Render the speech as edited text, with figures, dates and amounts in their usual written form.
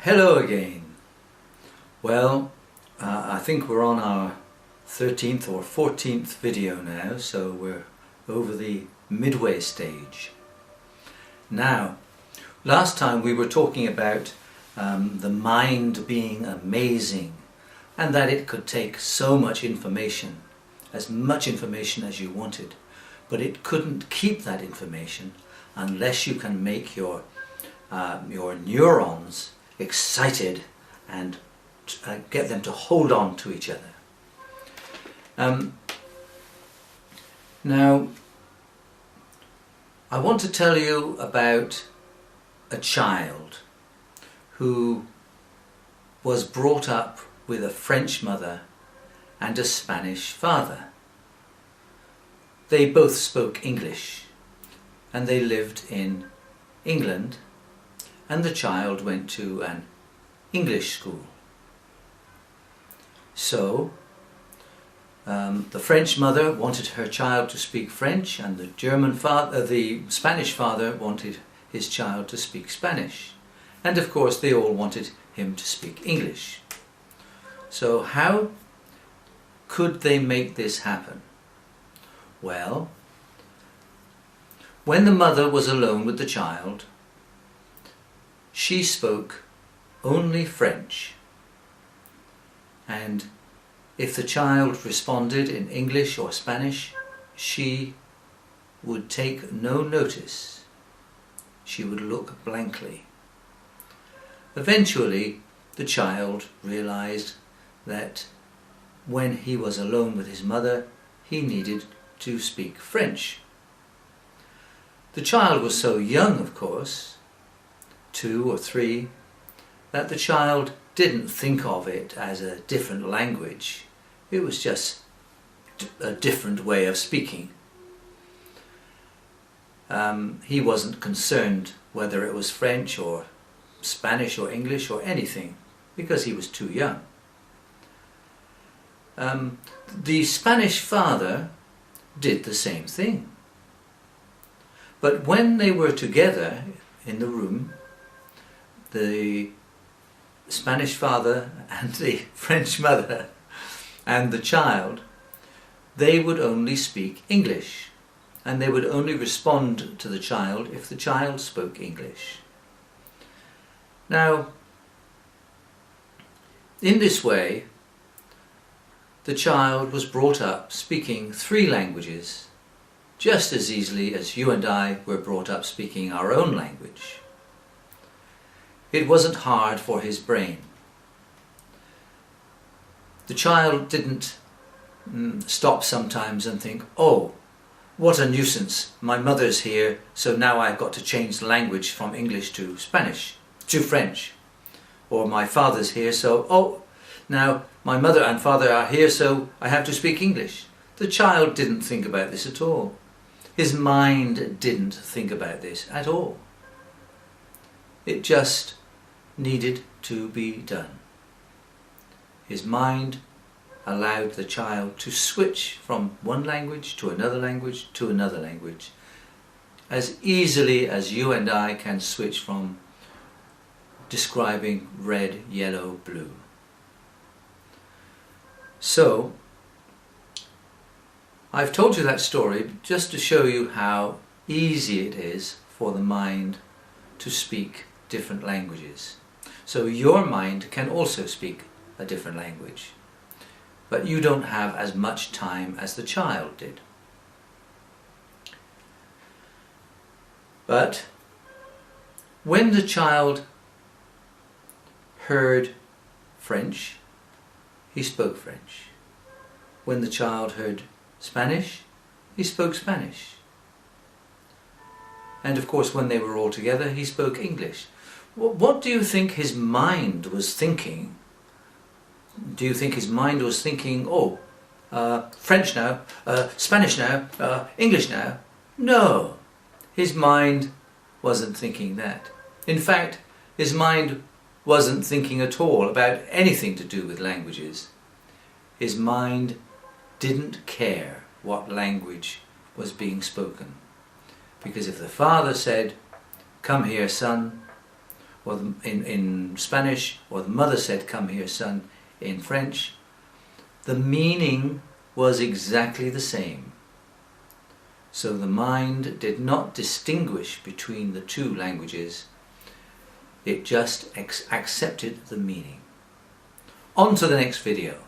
Hello again. Well, I think we're on our 13th or 14th video now, so we're over the midway stage. Now, last time we were talking about the mind being amazing and that it could take so much information as you wanted, but it couldn't keep that information unless you can make your neurons excited and get them to hold on to each other. Now, I want to tell you about a child who was brought up with a French mother and a Spanish father. They both spoke English and they lived in England, and the child went to an English school. So the French mother wanted her child to speak French, and the Spanish father wanted his child to speak Spanish, and of course they all wanted him to speak English. So how could they make this happen? Well, when the mother was alone with the child, she spoke only French, and if the child responded in English or Spanish, she would take no notice. She would look blankly. Eventually, the child realized that when he was alone with his mother, he needed to speak French. The child was so young, of course, 2 or 3, that the child didn't think of it as a different language. It was just a different way of speaking. He wasn't concerned whether it was French or Spanish or English or anything, because he was too young. The Spanish father did the same thing. But when they were together in the room, the Spanish father and the French mother and the child, they would only speak English, and they would only respond to the child if the child spoke English. Now, in this way, the child was brought up speaking 3 languages, just as easily as you and I were brought up speaking our own language. It wasn't hard for his brain. The child didn't stop sometimes and think, oh, what a nuisance, my mother's here, so now I've got to change the language from English to Spanish, to French. Or my father's here, so, oh, now my mother and father are here, so I have to speak English. The child didn't think about this at all. His mind didn't think about this at all. It just needed to be done. His mind allowed the child to switch from one language to another language to another language, as easily as you and I can switch from describing red, yellow, blue. So, I've told you that story just to show you how easy it is for the mind to speak different languages. So your mind can also speak a different language, but you don't have as much time as the child did. But when the child heard French, he spoke French. When the child heard Spanish, he spoke Spanish. And of course, when they were all together, he spoke English. What do you think his mind was thinking? Do you think his mind was thinking, oh, French now, Spanish now, English now? No, his mind wasn't thinking that. In fact, his mind wasn't thinking at all about anything to do with languages. His mind didn't care what language was being spoken. Because if the father said, "Come here, son," in Spanish, or the mother said, "Come here, son," in French, the meaning was exactly the same. So the mind did not distinguish between the two languages, it just accepted the meaning. On to the next video.